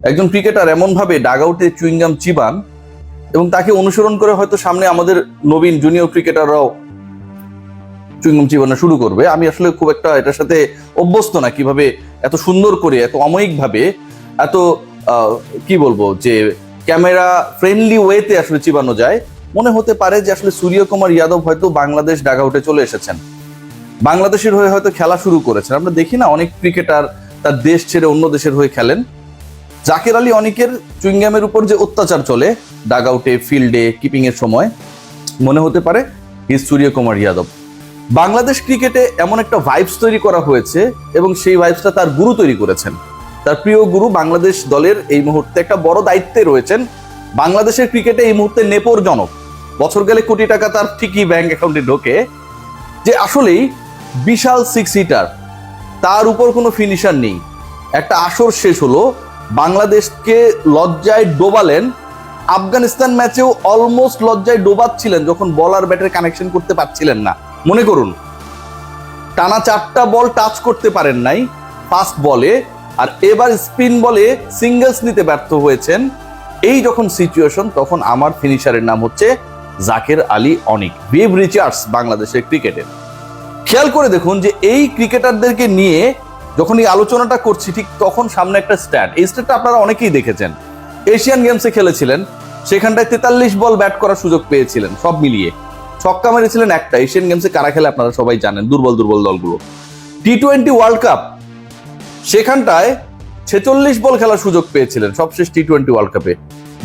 একজন ক্রিকেটার এমন ভাবে ডাগ আউটে চুইংগাম চিবান এবং তাকে অনুসরণ করে হয়তো সামনে আমাদের নবীন জুনিয়র ক্রিকেটাররাও চুইংগাম চিবানো শুরু করবে। আমি আসলে খুব একটা এটার সাথে অভ্যস্ত না, কিভাবে এত সুন্দর করে এত অমায়িক ভাবে এত কি বলবো যে ক্যামেরা ফ্রেন্ডলি ওয়েতে আসলে চিবানো যায়। মনে হতে পারে যে আসলে সূর্যকুমার যাদব হয়তো বাংলাদেশ ডাগ আউটে চলে এসেছেন, বাংলাদেশের হয়ে হয়তো খেলা শুরু করেছেন। আমরা দেখি না অনেক ক্রিকেটার তার দেশ ছেড়ে অন্য দেশের হয়ে খেলেন। জাকের আলী অনেকের চুইংগামের উপর যে অত্যাচার চলে ডাগ আউটে, ফিল্ডে, কিপিং এর সময়, মনে হতে পারে হি সূর্যকুমার যাদব। বাংলাদেশ ক্রিকেটে এমন একটা ভাইবস তৈরি করা হয়েছে এবং সেই ভাইবসটা তার গুরু তৈরি করেছেন। তার প্রিয় গুরু বাংলাদেশ দলের এই মুহূর্তে একটা বড় দায়িত্বে রয়েছেন। বাংলাদেশের ক্রিকেটে এই মুহূর্তে নেপরজনক, বছর গেলে কোটি টাকা তার ঠিকই ব্যাংক অ্যাকাউন্টে ঢোকে, যে আসলেই বিশাল সিক্স হিটার, তার উপর কোনো ফিনিশার নেই। একটা আসর শেষ হলো, বাংলাদেশকে লজ্জায় ডোবালেন। আফগানিস্তান ম্যাচেও অলমোস্ট লজ্জায় ডোবাচ্ছিলেন যখন বলার ব্যাটের কানেকশন করতে পারছিলেন না। মনে করুন টানা 4টা বল টাচ করতে পারেন নাই ফাস্ট বলে, আর এবার স্পিন বলে সিঙ্গেলস নিতে ব্যর্থ হয়েছেন। এই যখন সিচুয়েশন, তখন আমার ফিনিশারের নাম হচ্ছে জাকের আলী অনিক, ভিভ রিচার্ডস বাংলাদেশের ক্রিকেটের। খেয়াল করে দেখুন যে এই ক্রিকেটারদেরকে নিয়ে যখন এই আলোচনাটা করছি, ঠিক তখন সামনে একটা স্ট্যাট, এই স্ট্যাটটা আপনারা অনেকেই দেখেছেন। এশিয়ান গেমসে খেলেছিলেন, সেখানটায় 43 বল ব্যাট করার সুযোগ পেয়েছিলেন, সব মিলিয়ে ছক্কা মেরেছিলেন একটা। এশিয়ান গেমসে কারা খেলে আপনারা সবাই জানেন, দুর্বল দুর্বল দলগুলো। টি-20 ওয়ার্ল্ড কাপ, সেখানটায় 46 বল খেলার সুযোগ পেয়েছিলেন সবশেষ টি-20 ওয়ার্ল্ড কাপে।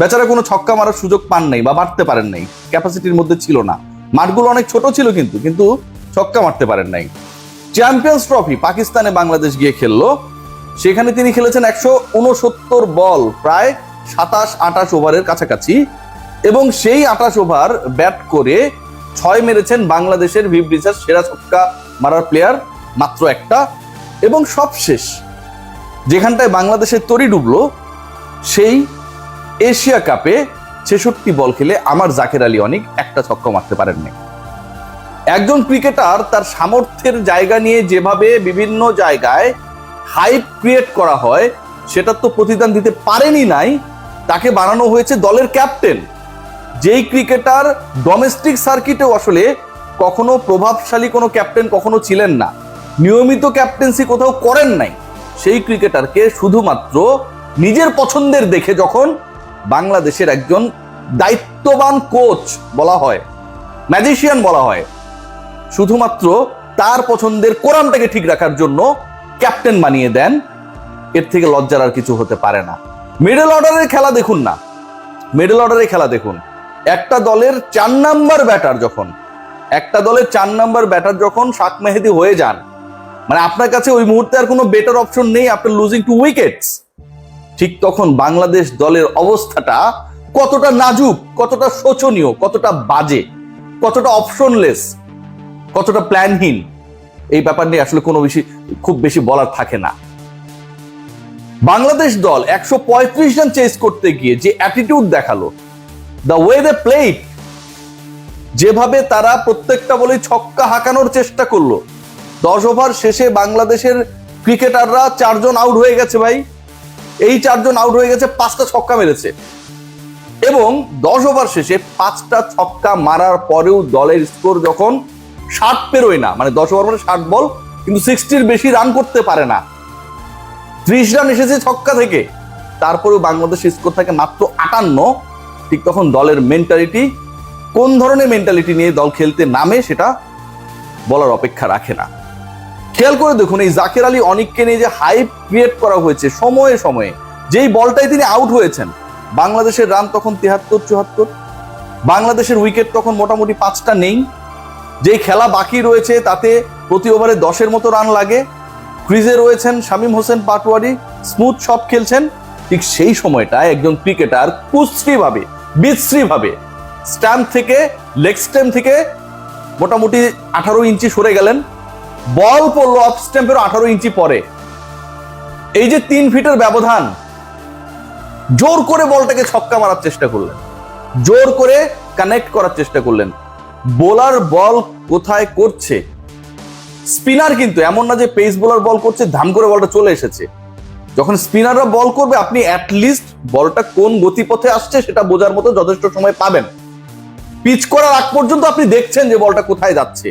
বেচারা কোনো ছক্কা মারার সুযোগ পান নাই বা মারতে পারেন নাই, ক্যাপাসিটির মধ্যে ছিল না। মাঠগুলো অনেক ছোট ছিল কিন্তু ছক্কা মারতে পারেন নাই। চ্যাম্পিয়ন্স ট্রফি পাকিস্তানে বাংলাদেশ গিয়ে খেললো, সেখানে তিনি খেলেছেন 169 বল, প্রায় 27-28 ওভারের কাছাকাছি, এবং সেই 28 ওভার ব্যাট করে 6 মেরেছেন বাংলাদেশের ভিভ রিচার্জ সেরা ছক্কা মারার প্লেয়ার মাত্র একটা। এবং সবশেষ যেখানটায় বাংলাদেশের তরি ডুবলো, সেই এশিয়া কাপে 66 বল খেলে আমার জাকের আলী অনিক একটা ছক্কা মারতে পারেননি। একজন ক্রিকেটার তার সামর্থ্যের জায়গা নিয়ে যেভাবে বিভিন্ন জায়গায় হাইপ ক্রিয়েট করা হয়, সেটার তো প্রতিদান দিতে পারেনি নাই। তাকে বানানো হয়েছে দলের ক্যাপ্টেন, যেই ক্রিকেটার ডোমেস্টিক সার্কিটেও আসলে কখনো প্রভাবশালী কোনো ক্যাপ্টেন কখনো ছিলেন না, নিয়মিত ক্যাপ্টেন্সি কোথাও করেন নাই। সেই ক্রিকেটারকে শুধুমাত্র নিজের পছন্দের দেখে যখন বাংলাদেশের একজন দায়িত্ববান কোচ বলা হয়, ম্যাজিশিয়ান বলা হয়, শুধুমাত্র তার পছন্দের কোরামটাকে ঠিক রাখার জন্য ক্যাপ্টেন বানিয়ে দেন, এর থেকে লজ্জার আর কিছু হতে পারে না। মিডল অর্ডারের খেলা দেখুন না, মিডল অর্ডারের খেলা দেখুন। একটা দলের 4 নাম্বার ব্যাটার যখন শাক মেহেদি হয়ে যান, মানে আপনার কাছে ওই মুহূর্তে আর কোনো বেটার অপশন নেই, আপনার লুজিং 2 উইকেটস, ঠিক তখন বাংলাদেশ দলের অবস্থাটা কতটা নাজুক, কতটা শোচনীয়, কতটা বাজে, কতটা অপশনলেস, কতটা প্ল্যানহীন, এই ব্যাপার নিয়ে আসলে খুব বেশি বলার থাকে না। বাংলাদেশ দল 135 রান চেস করতে গিয়ে যে অ্যাটিটিউড দেখালো, দ্য ওয়ে দে প্লেড, যেভাবে তারা প্রত্যেকটা বলে ছক্কা হাঁকানোর চেষ্টা করলো। 10 ওভার শেষে বাংলাদেশের ক্রিকেটাররা 4 জন আউট হয়ে গেছে ভাই, এই 4 জন আউট হয়ে গেছে, 5টা ছক্কা মেরেছে, এবং 10 ওভার শেষে 5টা ছক্কা মারার পরেও দলের স্কোর যখন 60 পেরোয় না, মানে 10 ওভার মানে 60 বল, কিন্তু 60-র বেশি রান করতে পারে না, 30 রান এসেছে ছক্কা থেকে, তারপরেও বাংলাদেশের স্কোর থাকে মাত্র 58। ঠিক তখন দলের মেন্টালিটি, কোন ধরনের মেন্টালিটি নিয়ে দল খেলতে নামে সেটা বলার অপেক্ষা রাখে না। খেয়াল করে দেখুন এই জাকের আলী অনিককে নিয়ে যে হাইপ ক্রিয়েট করা হয়েছে সময়ে সময়ে, যেই বলটাই তিনি আউট হয়েছেন, বাংলাদেশের রান তখন 73-74, বাংলাদেশের উইকেট তখন মোটামুটি 5টা নেই, যেই খেলা বাকি রয়েছে তাতে প্রতি ওভারে 10-এর মতো রান লাগে, ক্রিজে রয়েছেন শামীম হোসেন পাটোয়ারি, স্মুথ শট খেলছেন। ঠিক সেই সময়টায় একজন ক্রিকেটার কুশ্রীভাবে, বিশ্রীভাবে স্ট্যাম্প থেকে, লেগ স্ট্যাম্প থেকে মোটামুটি 18 ইঞ্চি সরে গেলেন, বল পড়লো অফ স্ট্যাম্পেরও 18 ইঞ্চি পরে। এই যে 3 ফিটের ব্যবধান, জোর করে বলটাকে ছক্কা মারার চেষ্টা করলেন, জোর করে কানেক্ট করার চেষ্টা করলেন। বোলার বল কোথায় করছে, স্পিনার কিন্তু এমন না যে পেস বোলার বল করছে ধাম করে বলটা চলে এসেছে, যখন স্পিনাররা বল করবে আপনি অ্যাটলিস্ট বলটা কোন গতিপথে আসছে সেটা বোঝার মতো যথেষ্ট সময় পাবেন। পিচ করার আগ পর্যন্ত আপনি দেখছেন যে বলটা কোথায় যাচ্ছে।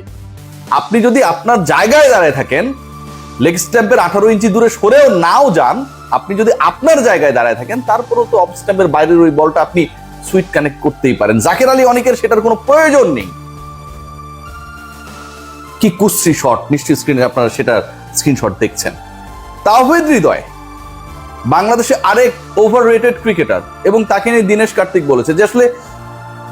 আপনি যদি আপনার জায়গায় দাঁড়ায় থাকেন, লেগ স্ট্যাম্পের 18 ইঞ্চি দূরে সরেও নাও যান, আপনি যদি আপনার জায়গায় দাঁড়ায় থাকেন তারপরেও তো অফ স্ট্যাম্পের বাইরের ওই বলটা আপনি সুইট কানেক্ট করতেই পারেন। জাকের আলী অনেকের সেটার কোনো প্রয়োজন নেই। কি কুশ্রী শট, নিশ্চয়ই স্ক্রিনে আপনারা সেটার স্ক্রিনশট দেখছেন। তাওহিদ হৃদয় বাংলাদেশে আরেক ওভাররেটেড ক্রিকেটার, এবং তাকে নিয়ে দীনেশ কার্তিক বলেছে যে আসলে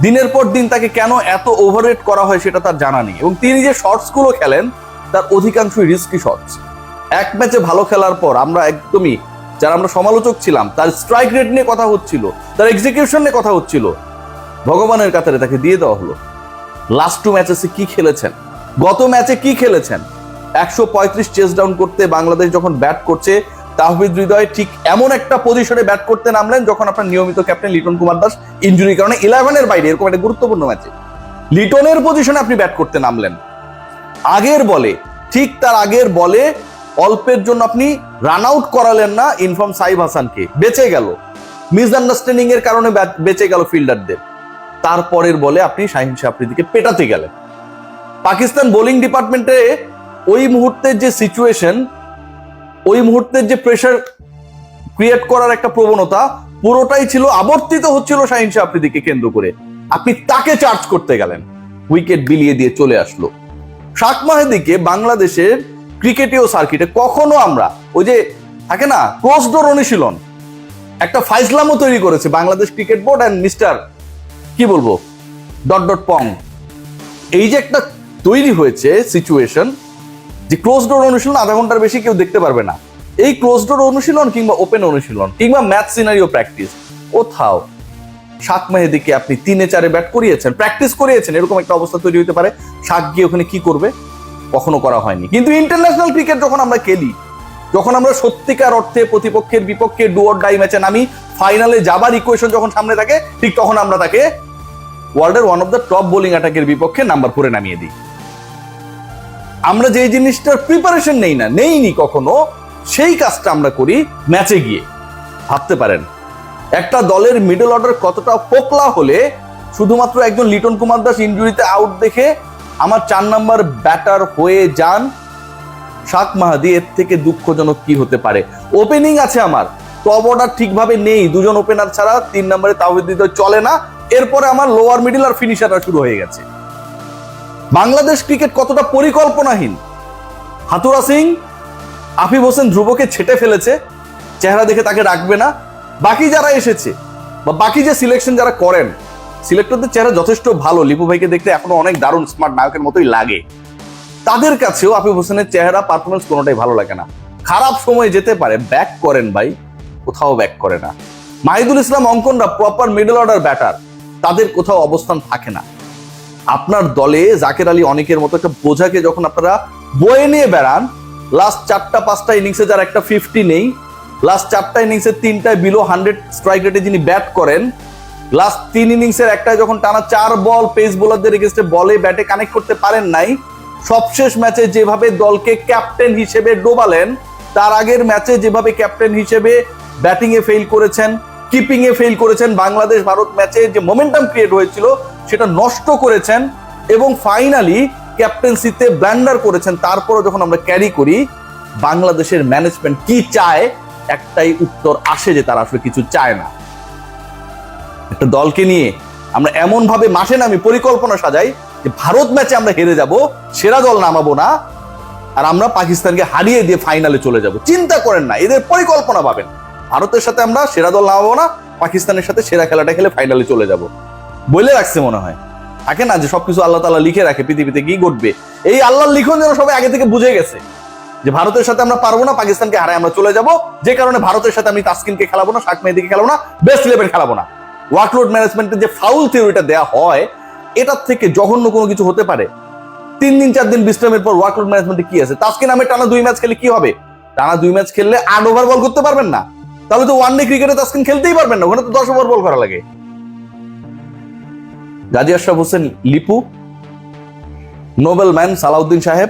দিনের পর দিন তাকে কেন এত ওভাররেট করা হয় সেটা তার জানা নেই, এবং তিনি যে শর্টস গুলো খেলেন তার অধিকাংশই রিস্কি শর্টস। এক ম্যাচে ভালো খেলার পর আমরা একদমই, যারা আমরা সমালোচক ছিলাম, তার স্ট্রাইক রেট নিয়ে কথা হচ্ছিল, তার এক্সিকিউশন নিয়ে কথা হচ্ছিল, ভগবানের কাতারে তাকে দিয়ে দেওয়া হলো। লাস্ট 2 ম্যাচে কি খেলেছেন, গত ম্যাচে কি খেলেছেন, 135 চেস ডাউন করতে বাংলাদেশ যখন ব্যাট করছে, তাওহিদ হৃদয় ঠিক এমন একটা পজিশনে ব্যাট করতে নামলেন যখন আপনার নিয়মিত ক্যাপ্টেন লিটন কুমার দাস ইনজুরির কারণে 11-এর বাইরে, এরকম একটা গুরুত্বপূর্ণ ম্যাচে লিটনের পজিশনে আপনি ব্যাট করতে নামলেন। আগের বলে, ঠিক তার আগের বলে অল্পের জন্য আপনি রান আউট করালেন না ইনফর্ম সাইব হাসানকে, বেঁচে গেল, মিসআন্ডারস্ট্যান্ডিং এর কারণে বেঁচে গেল ফিল্ডারদের। তারপরের বলে আপনি শাহিন শাহ আফ্রিদিকে পেটাতে গেলেন। পাকিস্তান বোলিং ডিপার্টমেন্টে ওই মুহূর্তের যে সিচুয়েশন, ওই মুহূর্তের যে প্রেসার ক্রিয়েট করার একটা প্রবণতা, পুরোটাই ছিল আবর্তিত হচ্ছিল শাহিন শাহ আফ্রিদিকে কেন্দ্র করে। আপনি তাকে চার্জ করতে গেলেন, উইকেট বিলিয়ে দিয়ে চলে আসলো। শাক মাহেদিকে বাংলাদেশের ক্রিকেটীয় সার্কিটে কখনো আমরা, ওই যে থাকে না ক্লোজ ডোর অনুশীলন, একটা ফাইজলামও তৈরি করেছে Bangladesh cricket board and mister কি বলবো .. পং। এই যে একটা তৈরি হয়েছে সিচুয়েশন যে ক্লোজ ডোর অনুশীলন আধা ঘন্টার বেশি কেউ দেখতে পারবে না, এই ক্লোজ ডোর অনুশীলন কিংবা ওপেন অনুশীলন কিংবা ম্যাচ সিনারিও প্র্যাকটিস, কোথাও শাক মেহেদিকে আপনি 3-4 ব্যাট করিয়েছেন, প্র্যাকটিস করিয়েছেন, এরকম একটা অবস্থা তৈরি হতে পারে। শাক গিয়ে ওখানে কি করবে, কখনো করা হয়নি। কিন্তু ইন্টারন্যাশনাল ক্রিকেট যখন আমরা খেলি, যখন আমরা সত্যিকার অর্থে প্রতিপক্ষের বিপক্ষে ডু অর ডাই ম্যাচে নামি, ফাইনালে যাবার ইকুয়েশন যখন সামনে থাকে, ঠিক তখন আমরা তাকে ওয়ার্ল্ডের one of the top bowling অ্যাটাকের বিপক্ষে নাম্বার 4-এ নামিয়ে দিই। আমরা যে জিনিসটার প্রিপারেশন নেইনি কখনো, সেই কাজটা আমরা করি ম্যাচে গিয়ে। ভাবতে পারেন একটা দলের মিডল অর্ডার কতটা পোকলা হলে শুধুমাত্র একজন লিটন কুমার দাস ইনজুরিতে আউট দেখে আমার 4 নাম্বার ব্যাটার হয়ে যান শাক মাহাদি। এর থেকে দুঃখজনক কি হতে পারে? ওপেনিং আছে আমার, টপ অর্ডার ঠিকভাবে নেই, 2 জন ওপেনার ছাড়া 3 নম্বরে তাওহিদ হৃদয় চলে না। এরপরে আমার লোয়ার মিডল আর ফিনিশাররা শুরু হয়ে গেছে। বাংলাদেশ ক্রিকেট কতটা পরিকল্পনাহীন। হাতুরা সিং, আফিফ হোসেন ধ্রুবকে ছেটে ফেলেছে, চেহারা দেখে তাকে রাখবে না। বাকি যারা এসেছে বা বাকি যে সিলেকশন যারা করেন, সিলেক্টরদের চেহারা যথেষ্ট ভালো, লিপু ভাইকে দেখতে এখনো অনেক দারুণ স্মার্ট নায়কের মতোই লাগে। তাদের কাছেও আফিফ হোসেনের চেহারা, পারফরমেন্স কোনোটাই ভালো লাগে না। খারাপ সময় যেতে পারে, ব্যাক করেন ভাই, কোথাও ব্যাক করে না। মাহিদুল ইসলাম অঙ্কনরা প্রপার মিডল অর্ডার ব্যাটার, তাদের কোথাও অবস্থান থাকে না। আপনার দলে জাকের আলী অনেকের মতো একটা বোঝাকে যখন আপনারা বয়ে নিয়ে বেড়ান, লাস্ট 4-5টা ইনিংসে যার একটা 50 নেই, লাস্ট 4টা ইনিংসের 3টায় বিলো 100 স্ট্রাইক রেটে যিনি ব্যাট করেন, লাস্ট 3 ইনিংসের একটায় যখন টানা 4 বল পেস বোলারদের এগেইনস্টে বলে ব্যাটে কানেক্ট করতে পারেন নাই, সবশেষ ম্যাচে যেভাবে দলকে ক্যাপ্টেন হিসেবে ডোবালেন, তার আগের ম্যাচে যেভাবে ক্যাপ্টেন হিসেবে ব্যাটিং এ ফেল করেছেন, কিপিং এ ফেল করেছেন, বাংলাদেশ ভারত ম্যাচে যে মোমেন্টাম ক্রিয়েট হয়েছিল সেটা নষ্ট করেছেন, এবং ফাইনালি ক্যাপ্টেন্সিতে ব্ল্যান্ডার করেছেন। তারপরে যখন আমরা ক্যারি করি, বাংলাদেশের ম্যানেজমেন্ট কি চায়, একটাই উত্তর আসে যে তারা আসলে কিছু চায় না। একটা দলকে নিয়ে আমরা এমন ভাবে মাঠে নামি পরিকল্পনা সাজাই যে ভারত ম্যাচে আমরা হেরে যাব, সেরা দল নামাবো না, আর আমরা পাকিস্তানকে হারিয়ে দিয়ে ফাইনালে চলে যাব। চিন্তা করেন না, এদের পরিকল্পনা পাবেন, ভারতের সাথে আমরা সেরা দল নামাবো না, পাকিস্তানের সাথে সেরা খেলাটা খেলে ফাইনালে চলে যাব। বলে রাখছে মনে হয়, থাকে না যে সবকিছু আল্লাহ তাআলা লিখে রাখে পৃথিবীতে কি ঘটবে। এই আল্লাহর লিখন যেন সবাই আগে থেকে বুঝে গেছে যে ভারতের সাথে আমরা পারবো না, পাকিস্তানকে হারায় আমরা চলে যাব। যে কারণে ভারতের সাথে আমি তাসকিনকে খেলাবো না, শাক মেহেদীকে খেলাবো না, বেস্ট 11 খেলাবো না। ওয়ার্কলোড ম্যানেজমেন্টের যে ফাউল থিওরিটা দেওয়া হয়, এটার থেকে জঘন্য কোনো কিছু হতে পারে? 3 দিন 4 দিন বিশ্রামের পর ওয়ার্কলোড ম্যানেজমেন্টে কি আছে? তাসকিন আহমেদ টানা 2 ম্যাচ খেলে কি হবে? টানা 2 ম্যাচ খেললে 8 ওভার বল করতে পারবেন না, তাহলে তো ওয়ান ডে ক্রিকেটে তাসকিন খেলতেই পারবেন না, ওখানে তো 10 ওভার বল করা লাগে। গাজী আশরাফ হোসেন লিপু, নোবেল ম্যান সালাউদ্দিন সাহেব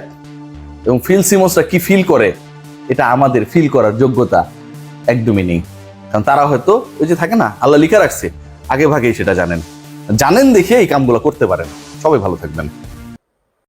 এবং ফিল সিমন্সরা কি ফিল করে, এটা আমাদের ফিল করার যোগ্যতা একদমই নেই। কারণ তারা হয়তো ওই যে থাকে না, আল্লাহ লিখে রাখছে, আগে ভাগেই সেটা জানেন দেখে এই কামগুলো করতে পারেন। সবাই ভালো থাকবেন।